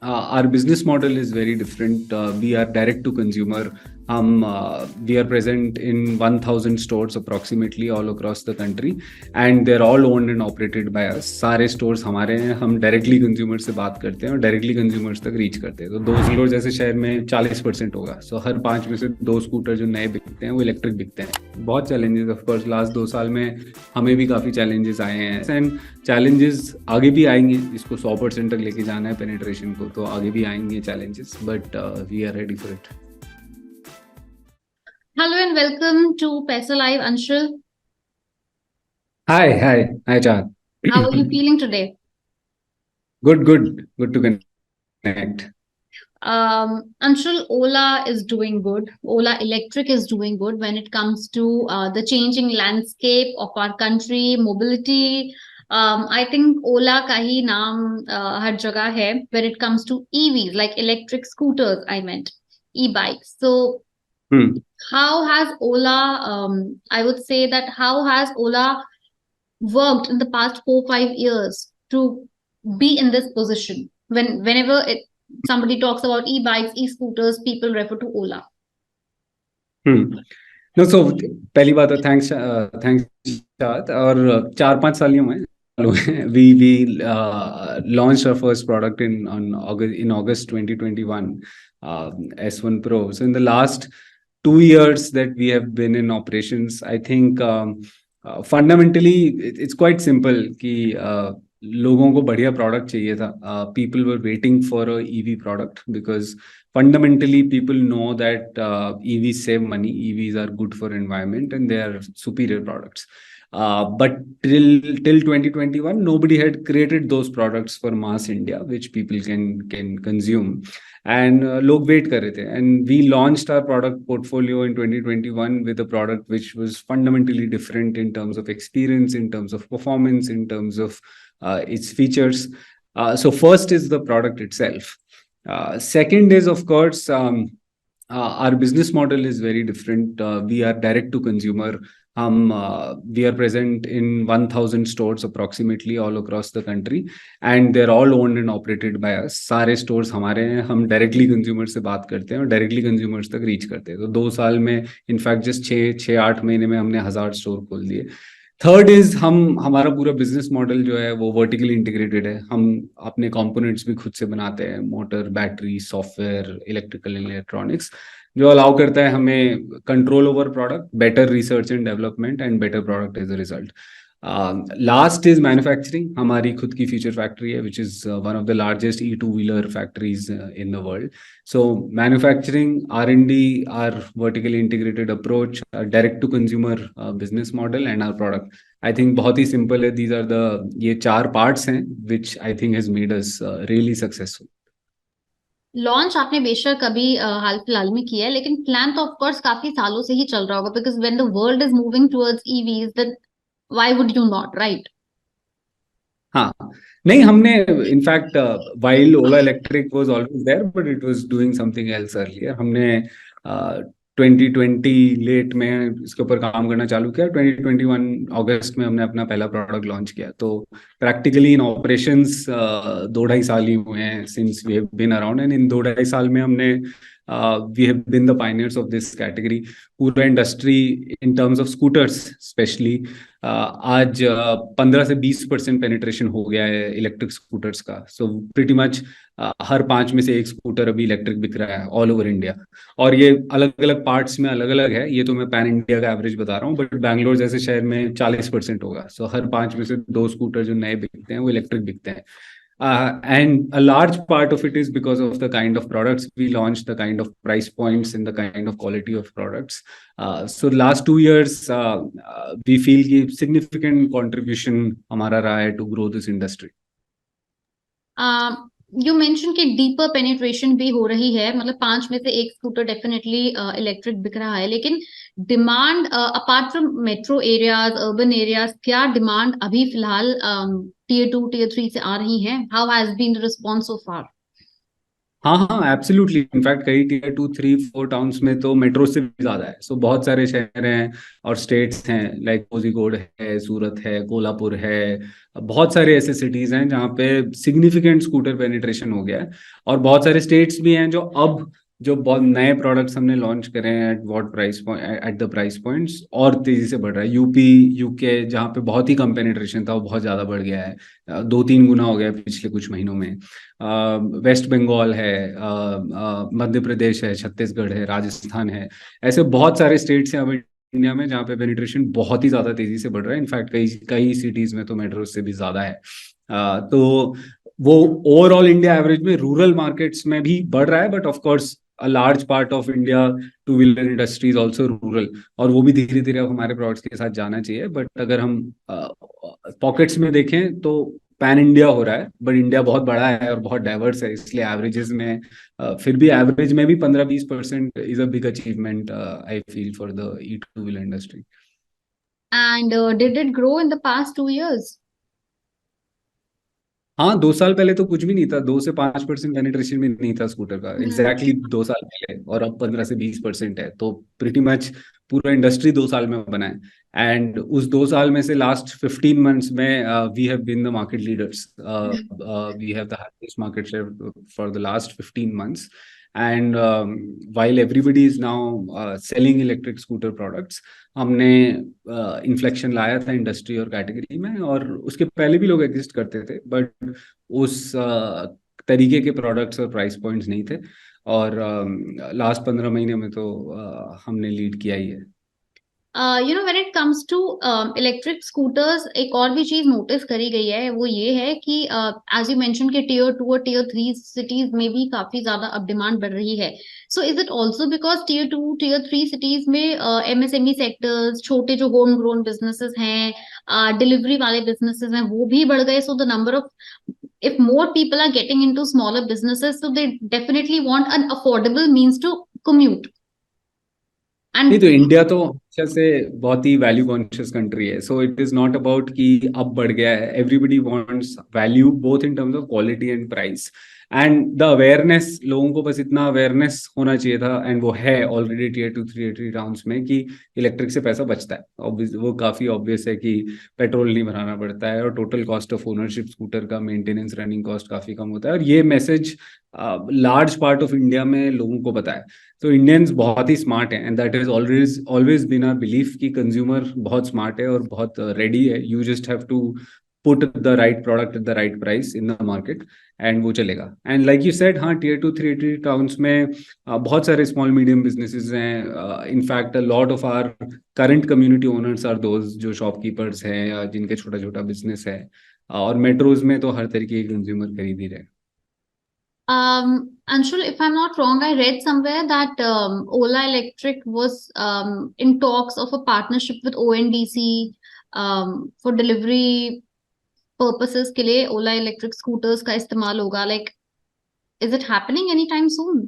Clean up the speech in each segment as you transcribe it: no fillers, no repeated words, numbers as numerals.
Our business model is very different. We are direct to consumer. We are present in 1,000 stores approximately all across the country, and they're all owned and operated by us. सारे stores हमारे हैं. हम directly consumer से बात करते हैं और directly consumers तक reach करते हैं. तो दो स्टोर जैसे शहर में 40% होगा. So हर 5 में से 2 स्कूटर जो नए बिकते हैं वो इलेक्ट्रिक बिकते हैं. बहुत challenges of course लास्ट 2 साल में हमें भी काफ़ी challenges आए हैं. एंड चैलेंजेस आगे भी आएंगे. इसको 100% तक लेके जाना है पेनिट्रेशन को, तो आगे भी आएंगे challenges, but we are ready for it. Hello and welcome to Paisa Live, Anshul. Hi, Chad. How are you feeling today? Good to connect. Anshul, Ola is doing good. Ola Electric is doing good when it comes to the changing landscape of our country, mobility. I think Ola का ही नाम हर जगह है when it comes to EVs, like electric scooters, I meant e-bikes. So how has Ola, I would say that how has Ola worked in the past 4-5 years to be in this position? Whenever somebody talks about e-bikes, e-scooters, people refer to Ola. No, so पहली बात है thanks Chad. और 4-5 साल ही हुए हैं. We launched our first product in August 2021, S1 Pro. So in the last 2 years that we have been in operations, I think fundamentally it's quite simple कि लोगों को बढ़िया product चाहिए था. People were waiting for a EV product because fundamentally people know that EVs save money, EVs are good for environment, and they are superior products. But till 2021, nobody had created those products for mass India, which people can consume. And log wait kar rahe the. And we launched our product portfolio in 2021 with a product which was fundamentally different in terms of experience, in terms of performance, in terms of its features. So first is the product itself. Second is, of course, our business model is very different. We are direct to consumer. We are present in 1,000 stores approximately all across the country, and they're all owned and operated by us. सारे stores हमारे हैं. हम directly consumer से बात करते हैं और directly consumers तक reach करते हैं. तो 2 साल में इनफैक्ट जस्ट 6-8 महीने में हमने 1000 स्टोर खोल दिए. थर्ड इज हमारा पूरा बिजनेस मॉडल जो है वो वर्टिकली इंटीग्रेटेड है. हम अपने कंपोनेंट्स भी खुद से बनाते हैं, motor, battery, software, electrical and electronics, जो अलाउ करता है हमें control over product, better research and development and better product as a result. Last is manufacturing. हमारी खुद की फीचर फैक्ट्री है which is one of the largest E2-wheeler factories in the world. So manufacturing, R&D, our vertically integrated approach, our direct to consumer business model, and our product. I think बहुत ही simple है. These are the ये 4 parts हैं which I think has made us really successful. Launch आपने बेशक अभी हाल फिलहाल में किया है, लेकिन प्लान तो ऑफ कोर्स काफी सालों से ही चल रहा होगा, because when the world is moving towards EVs then why would you not, right? हाँ, नहीं, हमने in fact while Ola Electric was always there, but it was doing something else earlier. हमने 2020 लेट में इसके ऊपर काम करना चालू किया. 2021 अगस्त में हमने अपना पहला प्रोडक्ट लॉन्च किया. तो प्रैक्टिकली इन ऑपरेशंस 2-2.5 साल ही हुए हैं since we have been around. And in 2-2.5 साल में हमने we have been the pioneers of this category. पूरा industry in terms of scooters specially आज 15 से 20% पेनिट्रेशन हो गया है इलेक्ट्रिक स्कूटर्स का. सो प्रीटी मच हर 5 में से 1 स्कूटर अभी इलेक्ट्रिक बिक रहा है ऑल ओवर इंडिया. और ये अलग अलग पार्ट्स में अलग अलग है. ये तो मैं पैन इंडिया का एवरेज बता रहा हूँ, बट बैंगलोर जैसे शहर में 40% होगा. सो हर 5 में से 2 स्कूटर जो नए बिकते हैं वो इलेक्ट्रिक बिकते हैं. And a large part of it is because of the kind of products we launched, the kind of price points and the kind of quality of products. So last 2 years we feel कि significant contribution हमारा रहा है to grow this industry. You mention कि deeper penetration भी हो रही है, मतलब 5 में से 1 स्कूटर डेफिनेटली इलेक्ट्रिक बिक रहा है, लेकिन demand apart from metro areas, urban areas, क्या डिमांड अभी फिलहाल टियर 2 टियर 3 से आ रही है? How has been the response so far? हाँ हाँ एब्सोल्युटली, इनफैक्ट कई टीयर 2 3 4 टाउन्स में तो मेट्रो से भी ज्यादा है। सो बहुत सारे शहर हैं और स्टेट्स हैं, लाइक कोझिकोड है, सूरत है, कोल्हापुर है। बहुत सारे ऐसे सिटीज हैं जहाँ पे सिग्निफिकेंट स्कूटर पेनिट्रेशन हो गया है। और बहुत सारे स्टेट्स भी हैं जो बहुत नए प्रोडक्ट्स हमने लॉन्च करे हैं at what price point, at the price points, और तेजी से बढ़ रहा है। यूपी, यूके जहाँ पे बहुत ही कम पेनिट्रेशन था वो बहुत ज्यादा बढ़ गया है। 2 3 गुना हो गया है पिछले कुछ महीनों में। वेस्ट बंगाल है, मध्य प्रदेश है, छत्तीसगढ़ है, राजस्थान है। ऐसे बहुत सारे स्टेट्स हैं अब इंडिया में जहाँ पे पेनिट्रेशन बहुत ही ज्यादा तेजी से बढ़ रहा है। इनफैक्ट कई कई सिटीज में तो मेट्रो से भी ज्यादा है। तो वो ओवरऑल इंडिया एवरेज में रूरल मार्केट्स में भी बढ़ रहा है, but of course a large part of India to wheeler industry is also rural. और वो भी धीरे धीरे अब हमारे प्रोडक्ट्स के साथ जाना चाहिए। बट अगर हम पॉकेट्स में देखें तो पैन इंडिया हो रहा है, बट इंडिया बहुत बड़ा है और बहुत डाइवर्स है, इसलिए एवरेजेस में फिर भी एवरेज में भी 15-20% is a big achievement I feel for the E to wheeler industry. And did it grow in the past 2 years? हाँ, 2 साल पहले तो कुछ भी नहीं था, 2 से 5% पेनिट्रेशन भी नहीं था स्कूटर का, Hmm. एग्जैक्टली 2 साल पहले, और अब 15 से 20% है। तो प्रिटी मच पूरा इंडस्ट्री 2 साल में बना है। एंड उस 2 साल में से लास्ट 15 मंथ्स में we have been the market leaders. We have the highest market share for the last 15 months. And while everybody is now selling electric scooter products, हमने इन्फ्लेक्शन लाया था इंडस्ट्री और कैटेगरी में। और उसके पहले भी लोग एग्जिस्ट करते थे, बट उस तरीके के प्रोडक्ट्स और प्राइस पॉइंट्स नहीं थे। और लास्ट 15 महीने में तो हमने लीड किया ही है। When it comes to electric scooters, एक और भी चीज नोटिस करी गई है, वो ये है कि एज यू मेंशन कि टियर 2 और टियर 3 सिटीज में भी काफी ज्यादा अब डिमांड बढ़ रही है। So is it also because tier 2 tier 3 cities में एमएसएमई सेक्टर्स, छोटे जो होम ग्रोन बिजनेसेस हैं, डिलीवरी वाले बिजनेसेस हैं, वो भी बढ़ गए? So the number of, if more people are getting into smaller businesses, so they definitely want an affordable means to commute. नहीं And तो इंडिया तो हमेशा से बहुत ही वैल्यू कॉन्शियस कंट्री है। So it is not about कि अब बढ़ गया है। Everybody wants value both in terms of quality and price. And the awareness, लोगों को बस इतना अवेयरनेस होना चाहिए था, एंड वो है ऑलरेडी टीयर 2 3 टाउन्स में, कि इलेक्ट्रिक से पैसा बचता है। वो काफी ऑब्वियस है कि पेट्रोल नहीं भराना पड़ता है, और total cost of ownership scooter का, मेंटेनेंस, रनिंग कॉस्ट काफी कम होता है। और ये message large part of India में लोगों को पता है। तो इंडियंस बहुत ही स्मार्ट हैं, and that is always always been our belief कि कंज्यूमर बहुत स्मार्ट है और बहुत रेडी है। You just have to put the right product at the right price in the market, and वो चलेगा। एंड लाइक यू सेड, हाँ, tier 2 3 towns में बहुत सारे स्मॉल मीडियम बिजनेसेस हैं। In fact a lot of our current community owners are those जो shopkeepers हैं या जिनके छोटा छोटा बिजनेस है। और मेट्रोज में तो हर तरीके के कंज्यूमर खरीद ही रहे हैं। Anshul, if I'm not wrong, I read somewhere that Ola Electric was in talks of a partnership with ONDC for delivery purposes के लिए Ola Electric scooters का इस्तेमाल होगा. Like, is it happening anytime soon?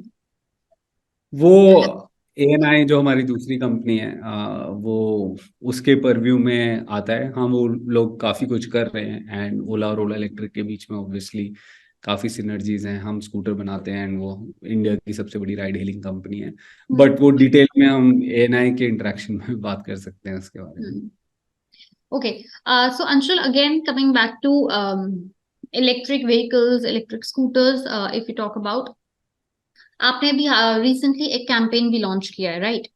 वो ANI जो हमारी दूसरी company है, वो उसके परव्यू में आता है। हाँ, वो लोग काफी कुछ कर रहे हैं, एंड ओला और ओला इलेक्ट्रिक के बीच में ऑब्वियसली काफी सिनर्जीज हैं। हम स्कूटर बनाते हैं, एंड वो इंडिया की सबसे बड़ी राइड हेलिंग कंपनी है। Hmm. बट वो डिटेल में हम ANI के इंटरेक्शन में बात कर सकते हैं उसके बारे में। Hmm. Okay. So Anshul, again coming back to electric vehicles, electric scooters, if you talk about, आपने अभी recently एक campaign भी launch किया है, right?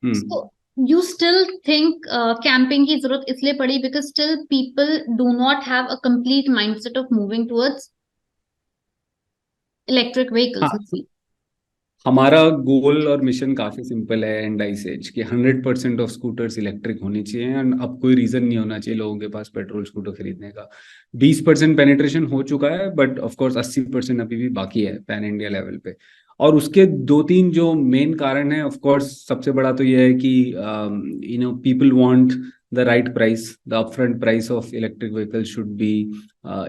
Hmm. So you still think camping की जरूरत इसलिए पड़ी because still people do not have a complete mindset of moving towards electric vehicles. हाँ, हमारा गोल और मिशन काफी सिंपल है एंड आई सेज कि 100% ऑफ स्कूटर्स इलेक्ट्रिक होनी चाहिए। एंड अब कोई रीजन नहीं होना चाहिए लोगों के पास पेट्रोल स्कूटर खरीदने का। 20% पेनिट्रेशन हो चुका है, बट ऑफ कोर्स 80% अभी भी बाकी है पैन इंडिया लेवल पे। और उसके 2 3 जो मेन कारण है, ऑफ कोर्स सबसे बड़ा तो ये है कि people want the right price. The upfront price of electric vehicles should be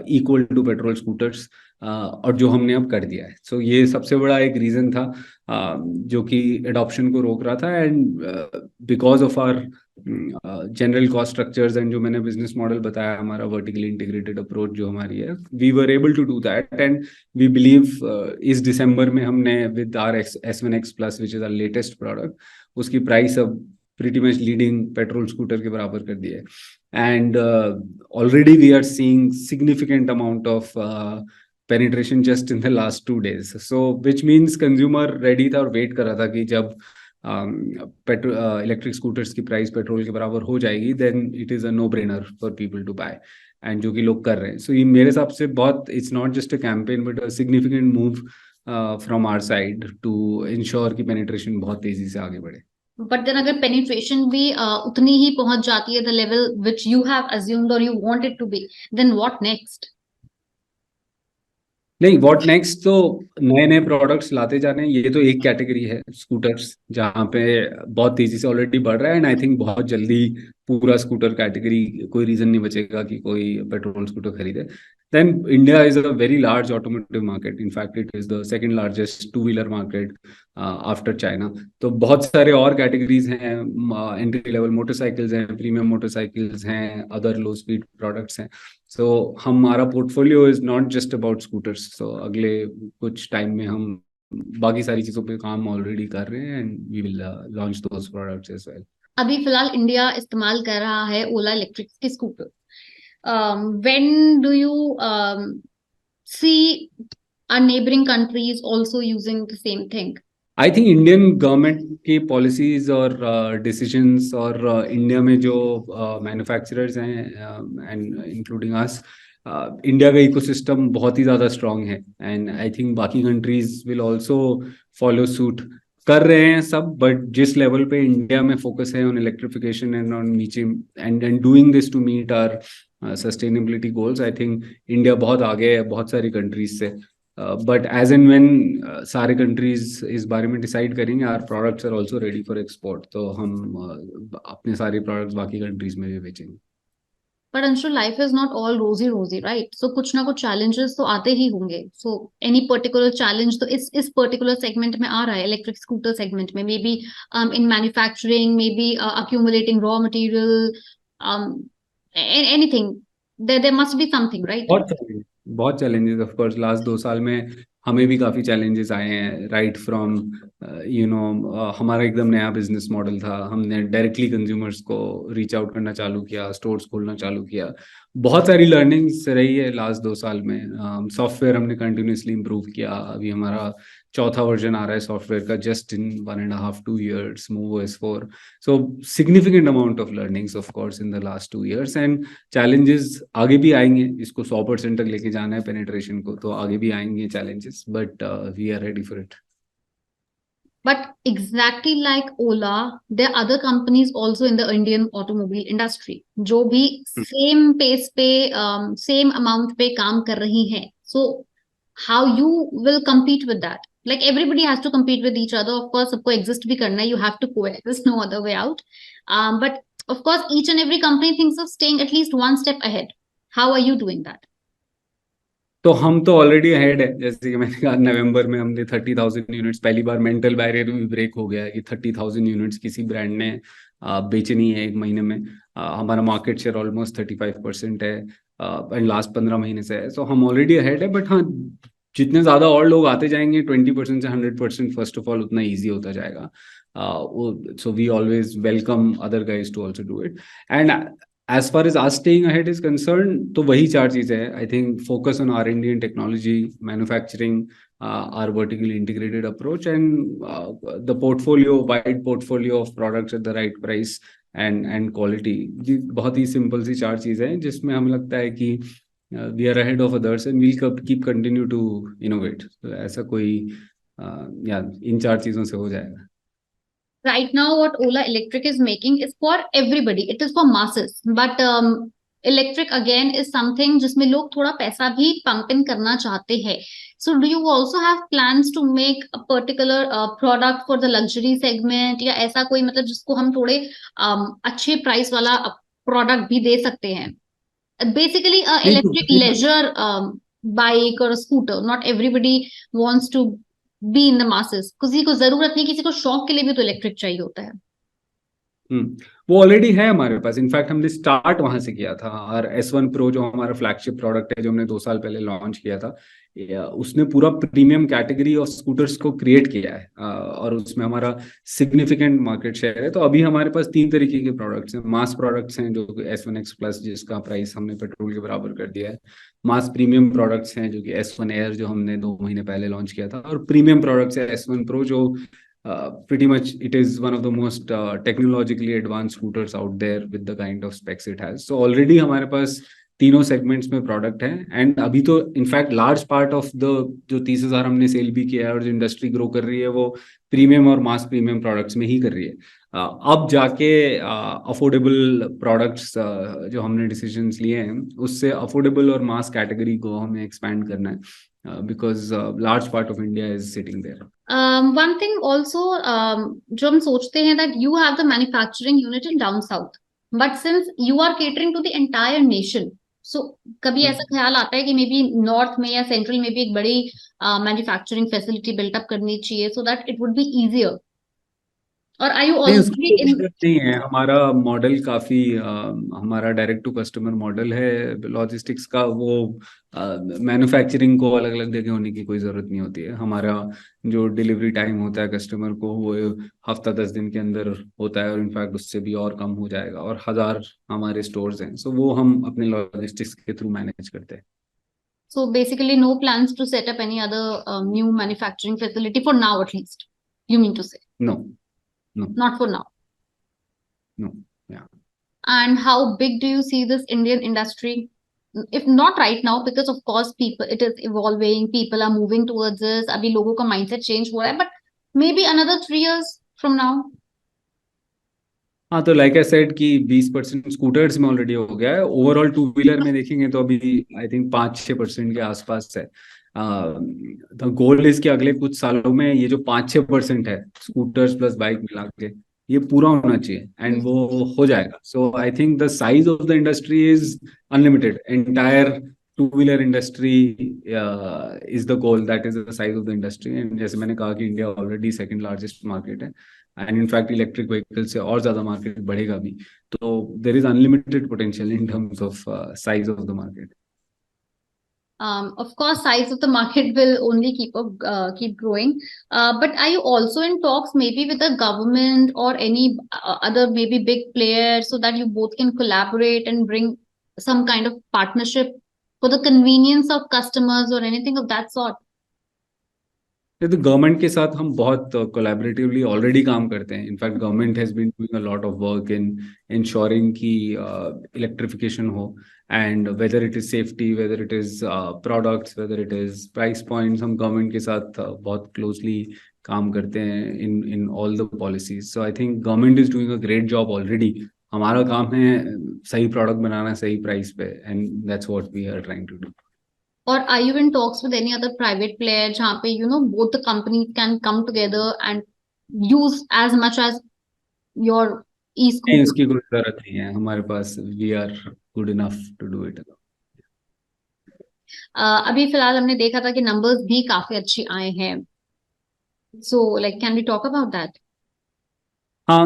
equal to petrol scooters. और जो हमने अब कर दिया है। सो ये सबसे बड़ा एक रीज़न था जो कि एडॉप्शन को रोक रहा था। And because of our general cost structures and जो मैंने बिजनेस मॉडल बताया, हमारा वर्टिकली इंटीग्रेटेड अप्रोच जो हमारी है, we were able to do that. And we believe इस दिसंबर में हमने with our S1X plus which is our latest product, उसकी प्राइस अब pretty much leading petrol scooter के बराबर कर दी है। And already we are seeing significant amount of penetration just in the last 2 days. So which means consumer ready था और wait कर रहा था कि जब इलेक्ट्रिक स्कूटर्स की प्राइस पेट्रोल के बराबर हो जाएगी, then it is a no brainer for people to buy. And जो कि लोग कर रहे हैं। सो ये मेरे हिसाब से बहुत, it's not just a campaign but a significant move from our side to ensure कि पेनिट्रेशन बहुत तेजी से आगे बढ़े। बट देन अगर पेनिट्रेशन भी उतनी ही पहुंच जाती है the level which you have assumed और you want it to be, then what next? नहीं, व्हाट नेक्स्ट तो नए नए प्रोडक्ट्स लाते जाने हैं। ये तो एक कैटेगरी है स्कूटर्स जहाँ पे बहुत तेजी से ऑलरेडी बढ़ रहा है। एंड आई थिंक बहुत जल्दी पूरा स्कूटर कैटेगरी, कोई रीजन नहीं बचेगा कि कोई पेट्रोल स्कूटर खरीदे। Then India is a very large automotive market. In fact it is the second largest two wheeler market after China. तो बहुत सारे और कैटेगरीज हैं, एंट्री लेवल मोटरसाइकिल्स हैं, प्रीमियम मोटरसाइकिल्स हैं, अदर लो स्पीड प्रोडक्ट्स हैं। So हमारा portfolio is not just about scooters. So अगले कुछ टाइम में हम बाकी सारी चीजों पे काम ऑलरेडी कर रहे हैं and we will launch those products as well. अभी फिलहाल इंडिया इस्तेमाल कर रहा है ओला इलेक्ट्रिक के स्कूटर। When do you see our neighboring countries also using the same thing? I think Indian government की पॉलिसीज और डिसीजंस और इंडिया में जो मैन्युफैक्चरर्स हैं एंड इंक्लूडिंग अस, इंडिया का इकोसिस्टम बहुत ही ज़्यादा स्ट्रांग है। एंड आई थिंक बाकी countries will also follow suit. कर रहे हैं सब, बट जिस लेवल पे इंडिया में फोकस है on electrification and on reaching and doing this to meet our sustainability goals, I think India बहुत आगे है बहुत सारी कंट्रीज से। बट एज एंड व्हेन सारे कंट्रीज इस बारे में डिसाइड करेंगे, our products are also ready for export, तो हम अपने सारे प्रोडक्ट्स बाकी कंट्रीज में भी बेचेंगे। But Anshul, life is not all रोजी रोजी, राइट? सो कुछ ना कुछ चैलेंजेस तो आते ही होंगे। सो एनी पर्टिकुलर चैलेंज तो इस पर्टिकुलर सेगमेंट में आ रहा है, इलेक्ट्रिक स्कूटर सेगमेंट में, may be in manufacturing, may be accumulating raw material, anything, there must be something, right? बहुत चैलेंजेस ऑफ कोर्स लास्ट 2 साल में हमें भी काफी चैलेंजेस आए हैं। राइट फ्रॉम हमारा एकदम नया बिजनेस मॉडल था, हमने डायरेक्टली कंज्यूमर्स को रीच आउट करना चालू किया, स्टोर्स खोलना चालू किया। बहुत सारी लर्निंग्स रही है लास्ट 2 साल में। सॉफ्टवेयर हमने कंटिन्यूसली इम्प्रूव किया। अभी हमारा चौथा वर्जन आ रहा है सॉफ्टवेयर का, just in 1.5-2 years, MoveOS 4। So significant amount of learnings of course in the last 2 years। And challenges आगे भी आएंगे। इसको 100% तक लेके जाना है पेनिट्रेशन को, तो आगे भी आएंगे challenges, but we are ready for it. But exactly like Ola, there are other companies also in the Indian automobile industry जो भी same pace पे same amount पे काम कर रही हैं. So how you will compete with that? Like everybody has to compete with each other. Of course, सबको exist भी करना है. You have to coexist. No other way out. But of course, each and every company thinks of staying at least one step ahead. How are you doing that? तो हम तो already ahead है। जैसे कि मैंने कहा, नवंबर में हमने 30,000 यूनिट्स, पहली बार मेंटल बैरियर भी ब्रेक हो गया है कि 30,000 यूनिट्स किसी ब्रांड ने बेचनी है एक महीने में। हमारा मार्केट शेयर ऑलमोस्ट 35% है एंड लास्ट 15 महीने से है। सो हम ऑलरेडी अहेड है। बट हाँ, जितने ज्यादा और लोग आते जाएंगे 20% से 100%, फर्स्ट ऑफ ऑल उतना ईजी होता जाएगा। So we always welcome other guys to also do it. And as far as us staying ahead is concerned, तो वही 4 चीजें हैं। I think focus on R&D and technology, manufacturing, our vertically integrated approach, and the wide portfolio of products at the right price and quality। ये बहुत ही simple सी 4 चीजें हैं जिसमें हमें लगता है कि we are ahead of others and we'll keep continue to innovate। तो ऐसा कोई या इन 4 चीजों से हो जाएगा। Right now, what Ola Electric is making is for everybody. It is for masses. But electric again is something जिसमें लोग थोड़ा पैसा भी pump in करना चाहते हैं. So do you also have plans to make a particular product for the luxury segment, या ऐसा कोई मतलब जिसको हम थोड़े अच्छे प्राइस वाला प्रोडक्ट भी दे सकते हैं? Basically, electric leisure bike or a scooter. Not everybody wants to be in the masses. किसी को जरूरत नहीं, किसी को शौक के लिए भी तो इलेक्ट्रिक चाहिए होता है. वो ऑलरेडी है हमारे पास. इनफैक्ट हमने स्टार्ट वहां से किया था. और S1 Pro जो हमारा फ्लैगशिप प्रोडक्ट है, जो हमने 2 साल पहले लॉन्च किया था, उसने पूरा प्रीमियम कैटेगरी ऑफ स्कूटर्स को क्रिएट किया है. और उसमें हमारा सिग्निफिकेंट मार्केट शेयर है. तो अभी हमारे पास 3 तरीके के प्रोडक्ट्स हैं. मास प्रोडक्ट्स हैं जो S1X Plus, जिसका प्राइस हमने पेट्रोल के बराबर कर दिया है. मास प्रीमियम प्रोडक्ट्स हैं जो कि S1 Air, जो हमने 2 महीने पहले लॉन्च किया था. और प्रीमियम प्रोडक्ट्स है S1 Pro, जो pretty much it is one of the most technologically advanced scooters out there with the kind of specs it has. So already हमारे पास तीनों सेगमेंट्स में प्रोडक्ट है. एंड अभी तो in fact large part of the जो 30,000 हमने cell भी किया है और जो इंडस्ट्री ग्रो कर रही है, वो प्रीमियम और मास प्रीमियम प्रोडक्ट्स में ही कर रही है. अब जाके अफोर्डेबल प्रोडक्ट्स जो हमने डिसीजंस लिए हैं, उससे अफोर्डेबल और मास कैटेगरी को हमें एक्सपैंड करना है. Because large part of India is sitting there. One thing also, जो हम सोचते हैं that you have the manufacturing unit in down south, but since you are catering to the entire nation, so कभी ऐसा ख्याल आता है कि मे बी नॉर्थ में या सेंट्रल में भी एक बड़ी मैन्युफैक्चरिंग फैसिलिटी बिल्टअप करनी चाहिए so that it would be easier? और are you नहीं, उसकी already कोई in? जरूरत नहीं है. हमारा मॉडल काफी हमारा डायरेक्ट टू कस्टमर मॉडल है लॉजिस्टिक्स का. वो मैन्युफैक्चरिंग को अलग अलग जगह होने की कोई जरूरत नहीं होती है. हमारा जो डिलीवरी टाइम होता है कस्टमर को, वो हफ्ता 10 दिन के अंदर होता है. और इनफैक्ट उससे भी और कम हो जाएगा. और 1000 हमारे स्टोर्स हैं. सो वो हम अपने लॉजिस्टिक्स के थ्रू मैनेज करते हैं. So basically no plans to set up any other new manufacturing facility for now at least, you mean to say? No. No. Not for now. No. Yeah. And how big do you see this Indian industry? If not right now, because of course people, it is evolving, people are moving towards this. अभी लोगों का mindset change हो रहा है, but maybe another 3 years from now. हाँ, तो like I said कि 20% scooters में ऑलरेडी हो गया है. ओवरऑल टू व्हीलर में देखेंगे तो अभी आई थिंक 5-6% के आसपास है. द गोल इज कि अगले कुछ सालों में ये जो 5-6% है स्कूटर्स प्लस बाइक मिला के, ये पूरा होना चाहिए. एंड वो हो जाएगा. So I think the size of the industry is unlimited. Entire two wheeler industry is the goal. That is the size of the industry. And जैसे मैंने कहा कि India already second largest market है. And in fact electric vehicle से और ज्यादा market बढ़ेगा भी. तो there is unlimited potential in terms of size of the market. Of course, size of the market will only keep growing. But are you also in talks maybe with the government or any other maybe big player so that you both can collaborate and bring some kind of partnership for the convenience of customers or anything of that sort? तो government के साथ हम बहुत collaboratively already काम करते हैं. In fact government has been doing a lot of work in ensuring कि electrification हो. And whether it is safety, whether it is products, whether it is price points, हम गवर्नमेंट के साथ बहुत क्लोजली काम करते हैं in all the policies. So I think government is doing a great job already. हमारा काम है सही प्रोडक्ट बनाना सही प्राइस पे. And that's what we are trying to do. Or are you in talks with any other private player जहाँ पे both the companies can come together and use as much as your नहीं, e-scooter? उसकी कोई जरूरत नहीं है हमारे पास. We are good enough to do it. अभी फिलहाल हमने देखा था कि numbers भी काफी अच्छे आए हैं. So like can we talk about that? हाँ,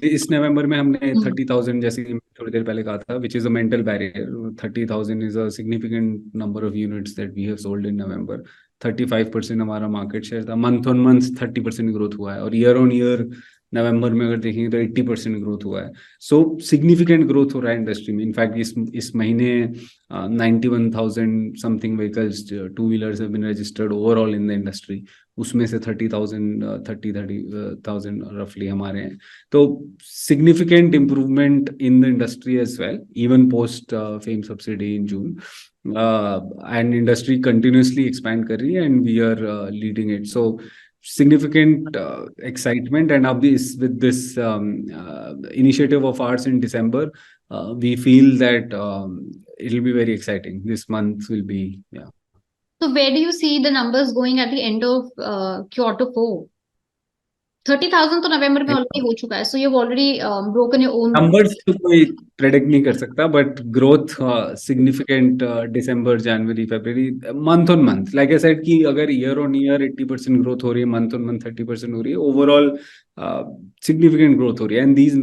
इस नवंबर में हमने 30,000, जैसे कि थोड़ी देर पहले कहा था, which is a mental barrier. 30,000 is a significant number of units that we have sold in November. 35% हमारा मार्केट शेयर था. मंथ ऑन मंथ 30% ग्रोथ हुआ है. और ईयर ऑन ईयर नवंबर में अगर देखेंगे तो 80% ग्रोथ हुआ है. सो सिग्निफिकेंट ग्रोथ हो रहा है इंडस्ट्री में. इनफैक्ट इस महीने 91,000 something vehicles two wheelers have been registered overall in the industry. उसमें से 30,000 रफली हमारे हैं. तो significant improvement in the industry as well, even post FAME subsidy in June. And industry continuously expand कर रही है and we are leading it. So significant excitement. And now with this initiative of ours in December, we feel that it'll be very exciting. This month will be, yeah. So where do you see the numbers going at the end of quarter 4? 30,000 तो नवंबर में already हो चुका है, so you've already broken your own. Numbers तो कोई predict नहीं कर सकता, but growth significant December, January, February, month on month, like I said कि अगर ईयर ऑन ईयर 80% ग्रोथ हो रही है, मंथ ऑन मंथ 30% हो रही है, ओवरऑल सिग्निफिकेंट ग्रोथ हो रही है, एंड दीज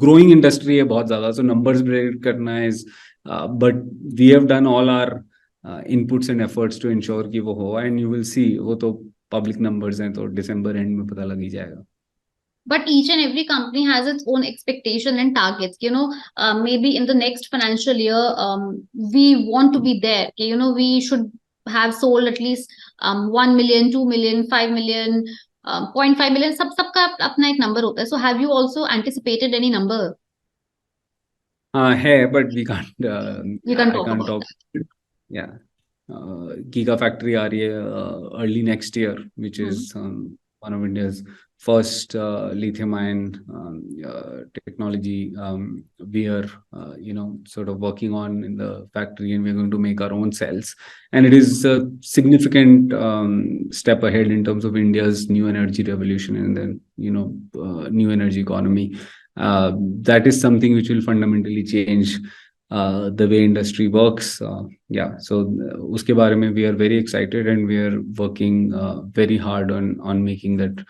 ग्रोइंग इंडस्ट्री है बहुत ज्यादा, सो नंबर्स प्रेडिक्ट करना is, but we have done all our inputs and efforts to ensure कि वो हो, एंड यू विल सी, वो तो पब्लिक नंबर्स हैं, तो दिसंबर एंड में पता लग ही जाएगा. But each and every company has its own expectation and targets. Maybe in the next financial year, we want to be there. We should have sold at least 1 million, 2 million, 5 million, 0.5 million. सबका अपना एक number होता है. So have you also anticipated any number? है, but we can't. You can I talk can't about talk. that. Yeah. Giga factory आ रही है early next year, which is one of India's first lithium-ion technology. We are, sort of working on in the factory, and we're going to make our own cells. And it is a significant step ahead in terms of India's new energy revolution and then, new energy economy. That is something which will fundamentally change the way industry works. So uske bare mein we are very excited, and we are working very hard on making that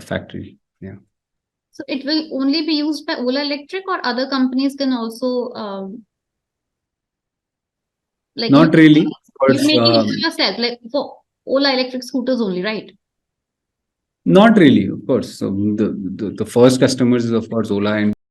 factory. Yeah. So it will only be used by Ola Electric, or other companies can also Not really. You make it yourself, like for Ola Electric scooters only, right? Not really, of course. So the first customers is of course Ola and